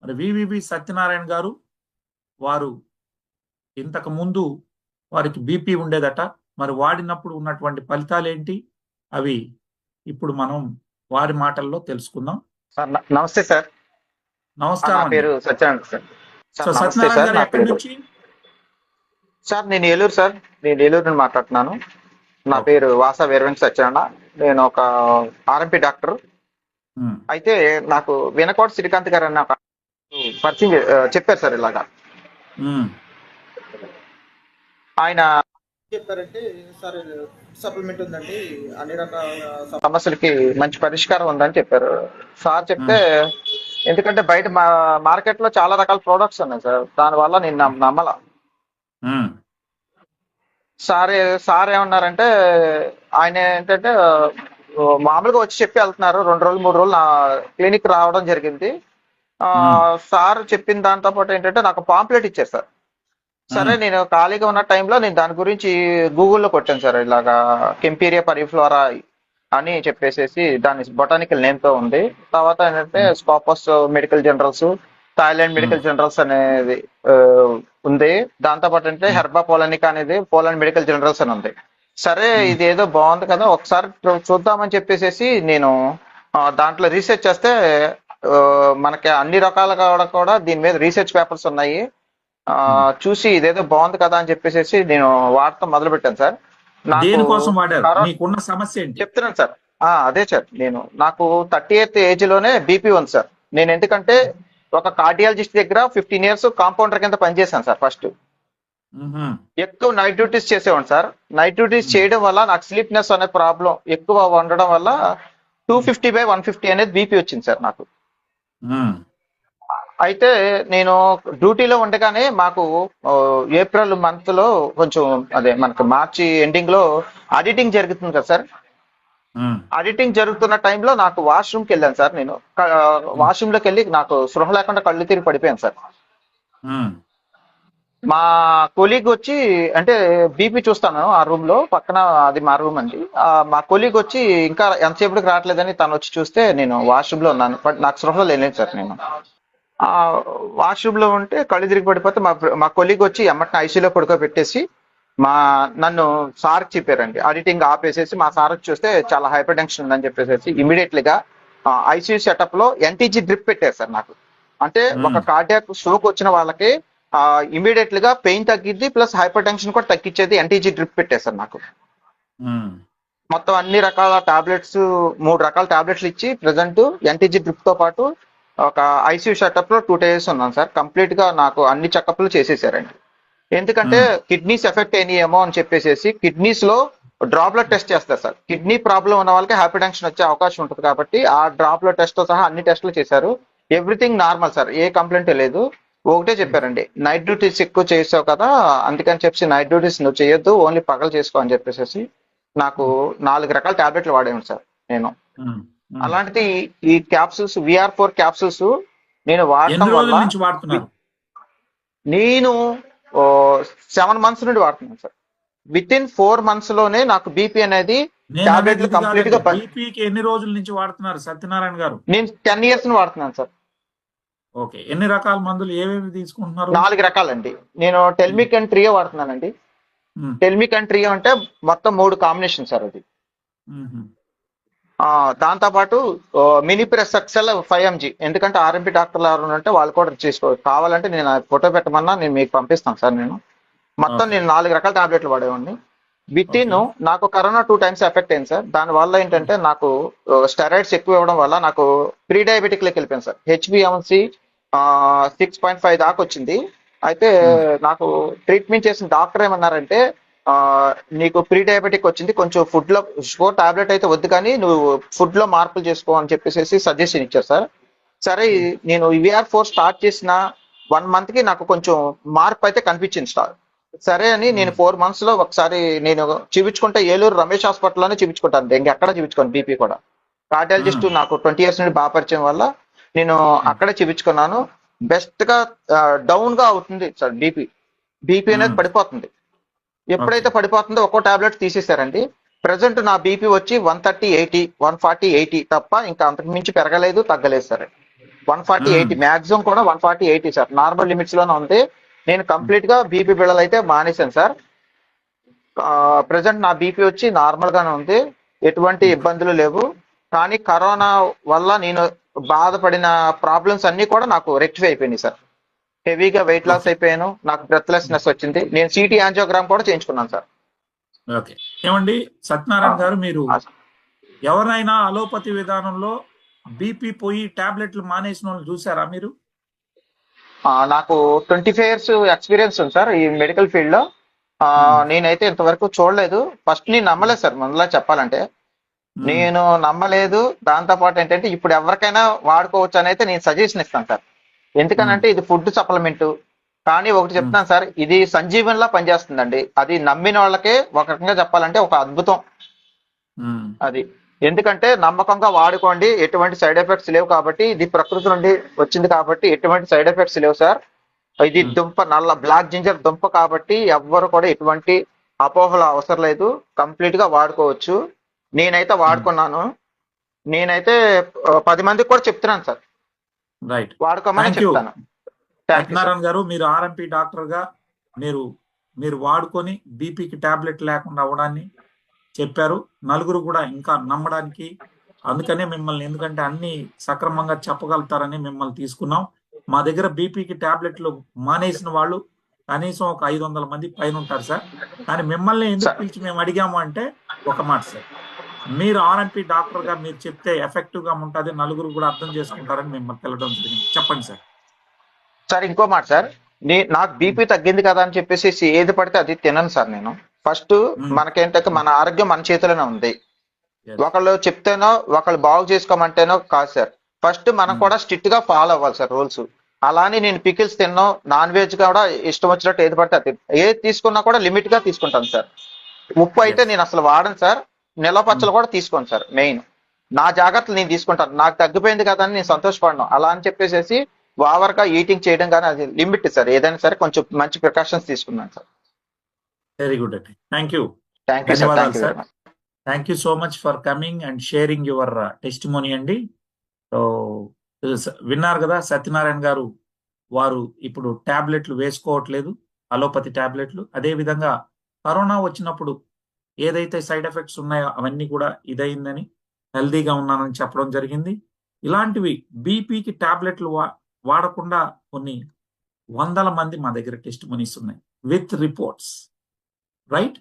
మరి వివివి సత్యనారాయణ గారు వారు ఇంతకు ముందు వారికి బీపీ ఉండేదట. మరి వాడినప్పుడు ఉన్నటువంటి ఫలితాలు ఏంటి అవి ఇప్పుడు మనం వారి మాటల్లో తెలుసుకుందాం. సార్ నమస్తే సార్. నా నమస్కారం అండి. పేరు సత్యనారాయణ సార్. సో సార్ నమస్తే సత్యనారాయణ సార్. గారు నా ఎక్కడి పేరు నుంచి? సార్ నేను ఏలూరు సార్. నేను ఏలూరు నుండి మాట్లాడుతున్నాను. నా ఓకే. పేరు వాసా వీరవెంకట సత్యనారాయణ. నేను ఒక ఆర్ఎంపీ డాక్టర్. ఉమ్, అయితే నాకు వినకోట శ్రీకాంత్ గారు అన్న ఒక పరిచయం చెప్పారు సార్. ఇలాగా ఉమ్, ఆయన చెప్పారంటే సార్ సప్లిమెంట్ ఉందండి, అన్ని రకాల సమస్యలకి మంచి పరిష్కారం ఉందని చెప్పారు సార్. చెప్తే ఉమ్, ఎందుకంటే బయట మార్కెట్ లో చాలా రకాల ప్రోడక్ట్స్ ఉన్నాయి సార్. దానివల్ల నేను నమ్మల. ఉమ్, సార్ ఏమన్నారంటే, ఆయన ఏంటంటే మామూలుగా వచ్చి చెప్పి వెళ్తున్నారు. 2 రోజులు 3 రోజులు నా క్లినిక్ రావడం జరిగింది. ఉమ్, సార్ చెప్పిన దాంతో పాటు ఏంటంటే నాకు పాంప్లెట్ ఇచ్చారు సార్. సరే ఉమ్, నేను ఖాళీగా ఉన్న టైంలో నేను దాని గురించి గూగుల్లో కొట్టాను సార్. ఇలాగా కెంపీరియా పరిఫ్లోరా అని చెప్పేసేసి దాని బొటానికల్ నేమ్ తో ఉంది. తర్వాత ఏంటంటే ఉమ్, స్కాపస్ మెడికల్ జనరల్స్, థాయిలాండ్ ఉమ్, మెడికల్ జనరల్స్ అనేది ఆ, ఉంది. దాంతో పాటు అంటే ఉమ్, హెర్బా పోలానికా అనేది పోలాండ్ మెడికల్ జనరల్స్ అని ఉంది. సరే ఉమ్, ఇది ఏదో బాగుంది కదా, ఒకసారి చూద్దామని చెప్పేసేసి నేను దాంట్లో రీసెర్చ్ చేస్తే ఆ, మనకి అన్ని రకాలుగా కూడా దీని మీద రీసెర్చ్ పేపర్స్ ఉన్నాయి. ఉమ్. చూసి ఇదేదో బాగుంది కదా అని చెప్పేసి నేను వాడటం మొదలు పెట్టాను సార్. నాకు దేనికోసం వాడారు? కరోనా మీకున్న సమస్య ఏంటి? చెప్తున్నాను సార్. అదే సార్, నాకు 38th ఏజ్ లోనే బీపీ ఉంది సార్. నేను ఎందుకంటే ఒక కార్డియాలజిస్ట్ దగ్గర 15 years కాంపౌండర్ కింద పనిచేశాను సార్. ఫస్ట్ ఉహు, ఎక్కువ నైట్ డ్యూటీస్ చేసేవాడిని సార్. నైట్ డ్యూటీస్ ఉమ్, చేయడం వల్ల నాకు స్లీప్నెస్ అనే ప్రాబ్లం ఎక్కువ ఉండడం వల్ల 250/150 అనేది బీపీ వచ్చింది సార్ నాకు. ఉమ్, అయితే నేను డ్యూటీలో ఉండగానే మాకు ఏప్రిల్ మంత్ లో కొంచెం అదే మనకు మార్చి ఎండింగ్ లో ఆడిటింగ్ జరుగుతుంది కదా సార్. ఉమ్, ఆడిటింగ్ జరుగుతున్న టైంలో నాకు వాష్రూమ్కి వెళ్ళాను సార్. నేను ఉమ్, వాష్రూమ్ లోకి వెళ్ళి నాకు స్పృహ లేకుండా కళ్ళు తిరిగి పడిపోయాను సార్. ఉమ్, మా కొలీగ్ వచ్చి, అంటే బీపీ చూస్తాను ఆ రూమ్ లో పక్కన, అది మా రూమ్ అండి. మా కొలీగ్ వచ్చి ఇంకా ఎంతసేపటికి రావట్లేదని తను వచ్చి చూస్తే నేను వాష్రూమ్ లో ఉన్నాను. బట్ నాకు స్పృహలో లేను సార్. నేను ఆ వాష్రూమ్ లో ఉంటే కళ్ళు తిరిగి పడిపోతే మా కొలీగ్ వచ్చి ఎమ్మటిని ఐసీలో పడుకోబెట్టేసి నన్ను సార్కి చెప్పారండి. ఆడిటింగ్ ఆపేసేసి మా సార్కి చూస్తే చాలా హైపర్ టెన్షన్ ఉందని చెప్పేసి ఇమీడియట్ గా ఐసీయూ సెటప్ లో ఎన్టీజీ డ్రిప్ పెట్టారు సార్ నాకు. అంటే ఉమ్, ఒక కార్డియాక్ స్ట్రోక్ వచ్చిన వాళ్ళకి ఇమీడియట్ గా పెయిన్ తగ్గిద్ది, ప్లస్ హైపర్ టెన్షన్ కూడా తగ్గించేది ఎన్టీజీ డ్రిప్ పెట్టారు సార్ నాకు. ఉమ్, మొత్తం అన్ని రకాల టాబ్లెట్స్, 3 రకాల టాబ్లెట్స్ ఇచ్చి ప్రెసెంట్ ఎన్టీజీ డ్రిప్ తో పాటు ఒక ఐసీయూ సెటప్ లో 2 days ఉన్నాను సార్. కంప్లీట్ గా నాకు అన్ని చెకప్లు చేసేసారండి. ఎందుకంటే ఉమ్, కిడ్నీస్ ఎఫెక్ట్ అయినాయేమో అని చెప్పేసి కిడ్నీస్ లో డ్రాప్లెట్ టెస్ట్ చేస్తారు సార్. కిడ్నీ ప్రాబ్లం ఉన్న వాళ్ళకి హైపర్ టెన్షన్ వచ్చే అవకాశం ఉంటుంది కాబట్టి ఆ డ్రాప్లెట్ టెస్ట్ తో సహా అన్ని టెస్టులు చేశారు. ఎవ్రీథింగ్ నార్మల్ సార్, ఏ కంప్లైంట్ లేదు. ఒకటే చెప్పారండి, నైట్ డ్యూటీస్ ఎక్కువ చేసావు కదా, అందుకని చెప్పి నైట్ డ్యూటీస్ నువ్వు చేయొద్దు, ఓన్లీ పగలు చేసుకో అని చెప్పేసి నాకు 4 రకాల టాబ్లెట్లు వాడాను సార్ నేను. ఉమ్, ఉమ్. అలాంటిది ఈ క్యాప్సూల్స్ VR4 క్యాప్సూల్స్ నేను వాడటం ఎన్ని వల్ల రోజుల నుంచి వాడుతున్నారు? నేను 7 months నుండి వాడుతున్నాను సార్. విత్ ఇన్ 4 months లోనే నాకు బీపీ అనేది నేను అనేది టాబ్లెట్లు ఇది కంప్లీట్ కాదండి. గా బీపీకి ఎన్ని రోజుల నుంచి వాడుతున్నారు సత్యనారాయణ గారు? నేను 10 years ని వాడుతున్నాను సార్. ఓకే. ఎన్ని రకాల మందులు ఏవేవి తీసుకుంటున్నారు? 4 రకాలండి. నేను టెల్మిక్ అండ్ ట్రియో వాడుతున్నానండి. ఉమ్, టెల్మిక్ అండ్ ట్రియో అంటే మొత్తం 3 కాంబినేషన్ సార్ అది. ఉమ్, దాంతో పాటు మినిప్రెస్ ఎక్సెల్ 5 mg, ఎందుకంటే ఆర్ఎంపీ డాక్టర్లు ఎవరు ఉంటే వాళ్ళు కూడా చేసుకోవచ్చు. కావాలంటే నేను ఫోటో పెట్టమన్నా నేను మీకు పంపిస్తాను సార్. నేను మొత్తం ఓకే. నేను 4 రకాల టాబ్లెట్లు వాడేవాడిని. Within okay. నాకు కరోనా 2 times ఎఫెక్ట్ అయింది సార్. దాని వల్ల ఏంటంటే నాకు స్టెరాయిడ్స్ ఎక్కువ ఇవ్వడం వల్ల నాకు ప్రీ డయాబెటిక్ లెక్క వెళ్ళిపోయింది సార్. హెచ్బిఎంసి 6.5 దాకా వచ్చింది. అయితే ఉమ్, నాకు ట్రీట్మెంట్ చేసిన డాక్టర్ ఏమన్నారంటే, ఆ, నీకు ప్రీ డయాబెటిక్ వచ్చింది, కొంచెం ఫుడ్ లో షుగర్ టాబ్లెట్ అయితే వద్దు కానీ నువ్వు ఫుడ్ లో మార్పులు చేసుకో అని చెప్పేసి సజెషన్ ఇచ్చారు సార్. సరే ఉమ్, నేను VR4 స్టార్ట్ చేసిన 1 month కి నాకు కొంచెం మార్పు అయితే కనిపించింది సార్. సరే అని నేను ఉమ్, 4 months లో ఒకసారి నేను చూపించుకుంటే ఏలూరు రమేష్ హాస్పిటల్లోనే చూపించుకుంటాను. ఇంకెక్కడ చూపించుకోను బీపీ కూడా. కార్డియాలజిస్ట్ ఉమ్, నాకు 20 years నుండి బాగా పరిచయం వల్ల నేను ఉమ్, అక్కడే చూపించుకున్నాను. బెస్ట్ గా డౌన్ గా అవుతుంది సార్ బీపీ. బీపీ అనేది ఉమ్. పడిపోతుంది. ఓకే. ఎప్పుడైతే పడిపోతుందో ఒక్కో టాబ్లెట్ తీసేశారండి. ప్రెసెంట్ నా బీపీ వచ్చి 130/80, 140/80 తప్ప ఇంకా అంతకు మించి పెరగలేదు, తగ్గలేదు సార్. 140/80 మాక్సిమం కూడా 140/80 సార్, నార్మల్ లిమిట్స్ లోనే ఉంది. నేను కంప్లీట్ గా బీపీ బిళ్ళలు అయితే మానేశాను సార్. ప్రెసెంట్ నా బీపీ వచ్చి నార్మల్ గానే ఉంది, ఎటువంటి ఇబ్బందులు లేవు. కానీ కరోనా వల్ల నేను బాధపడిన ప్రాబ్లమ్స్ అన్ని కూడా నాకు రెక్టిఫై అయిపోయినాయి సార్. హెవీగా వెయిట్ లాస్ ఓకే అయిపోయాను, నాకు బ్రెత్లెస్నెస్ వచ్చింది. నేను సిటీ యాంజియోగ్రామ్ కూడా చేయించుకున్నాను సార్. ఓకే ఏమండి సత్యనారాయణ గారు, మీరు ఆ, ఎవరైనా అలోపతి విధానంలో బీపీ పోయి టాబ్లెట్లు మానేసిన వాళ్ళు చూసారా మీరు? నాకు 25 years ఎక్స్పీరియన్స్ ఉంది సార్ ఈ మెడికల్ ఫీల్డ్ లో. ఉమ్, నేనైతే ఇంతవరకు చూడలేదు. ఫస్ట్ నేను నమ్మలేదు సార్, ముందులా చెప్పాలంటే ఉమ్, నేను నమ్మలేదు. దాంతో పాటు ఏంటంటే ఇప్పుడు ఎవరికైనా వాడుకోవచ్చు అని అయితే నేను సజెషన్ ఇస్తాను సార్. ఉమ్, ఎందుకనంటే ఇది ఫుడ్ సప్లిమెంట్. కానీ ఒకటి ఉమ్, చెప్తాను సార్, ఇది సంజీవనిలా పనిచేస్తుందండి. అది నమ్మిన వాళ్ళకే ఒక రకంగా చెప్పాలంటే ఒక అద్భుతం ఉమ్, అది. ఎందుకంటే నమ్మకంగా వాడుకోండి, ఎటువంటి సైడ్ ఎఫెక్ట్స్ లేవు. కాబట్టి ఇది ప్రకృతి నుండి వచ్చింది కాబట్టి ఎటువంటి సైడ్ ఎఫెక్ట్స్ లేవు సార్. ఇది ఉమ్, దుంప, నల్ల బ్లాక్ జింజర్ దుంప కాబట్టి ఎవ్వరు కూడా ఎటువంటి అపోహలు అవసరం లేదు, కంప్లీట్ గా వాడుకోవచ్చు. నేనైతే ఉమ్. వాడుకున్నాను. నేనైతే 10 మందికి కూడా చెప్తున్నాను సార్, రైట్. వాడుకోమని థ్యాంక్ యూ చెప్తాను. Thank you sir. Satyanarayana garu, మీరు ఆర్ఎంపీ డాక్టర్ గా మీరు మీరు వాడుకొని బీపీకి టాబ్లెట్ లేకుండా అవ్వడాన్ని చెప్పారు. నలుగురు కూడా ఇంకా నమ్మడానికి, అందుకనే మిమ్మల్ని, ఎందుకంటే అన్ని సక్రమంగా చెప్పగలుగుతారని మిమ్మల్ని తీసుకున్నాం. మా దగ్గర బీపీకి టాబ్లెట్లు మానేసిన వాళ్ళు కనీసం ఒక 500 మంది పైన ఉంటారు సార్. కానీ మిమ్మల్ని ఎందుకు సార్ పిలిచి మేము అడిగాము అంటే ఒక మాట సార్, మీరు ఆర్ఎంపీ డాక్టర్ గా మీరు చెప్తే ఎఫెక్టివ్ గా ఉంటుంది, నలుగురు కూడా అర్థం చేసుకుంటారని మిమ్మల్ని తెలడం జరిగింది. చెప్పండి సార్. సార్ ఇంకో మాట సార్, నాకు బీపీ తగ్గింది కదా అని చెప్పేసి ఏది పడితే అది తినను సార్ నేను. ఫస్ట్ మనకేంటంటే మన ఆరోగ్యం మన చేతిలోనే ఉంది. Yes. ఒకళ్ళు చెప్తేనో ఒకళ్ళు బాగు చేసుకోమంటేనో కాదు సార్. ఫస్ట్ మనం కూడా స్ట్రిక్ట్ గా ఫాలో అవ్వాలి సార్ రూల్స్. అలానే నేను పికిల్స్ తిన్నాను, నాన్ వెజ్ కూడా ఇష్టం వచ్చినట్టు ఏది పడితే అది ఏది తీసుకున్నా కూడా లిమిట్ గా తీసుకుంటాను సార్. ఉప్పు అయితే Yes. నేను అసలు వాడను సార్. నిలవ పచ్చలు కూడా తీసుకోను సార్. మెయిన్ నా జాగ్రత్తలు నేను తీసుకుంటాను. నాకు తగ్గిపోయింది కదా అని నేను సంతోషపడను. అలా అని చెప్పేసి ఓవర్ గా ఈటింగ్ చేయడం కానీ అది లిమిట్ సార్. ఏదైనా సరే కొంచెం మంచి ప్రికాషన్స్ తీసుకున్నాను సార్. వెరీ గుడ్ అండి. Thank you. Thank you sir. ధన్యవాదాలు thank you sir. Very much. Thank you so much for coming and sharing your testimony అండి. సో విన్నారు కదా సత్యనారాయణ గారు, వారు ఇప్పుడు టాబ్లెట్లు వేసుకోవట్లేదు, అలోపతి టాబ్లెట్లు. అదేవిధంగా కరోనా వచ్చినప్పుడు ఏదైతే సైడ్ ఎఫెక్ట్స్ ఉన్నాయో అవన్నీ కూడా ఇదైందని, హెల్దీగా ఉన్నానని చెప్పడం జరిగింది. ఇలాంటివి బీపీకి టాబ్లెట్లు వాడకుండా కొన్ని 100 మంది మా దగ్గర టెస్టిమోనీస్ ఉన్నాయి విత్ రిపోర్ట్స్. రైట్.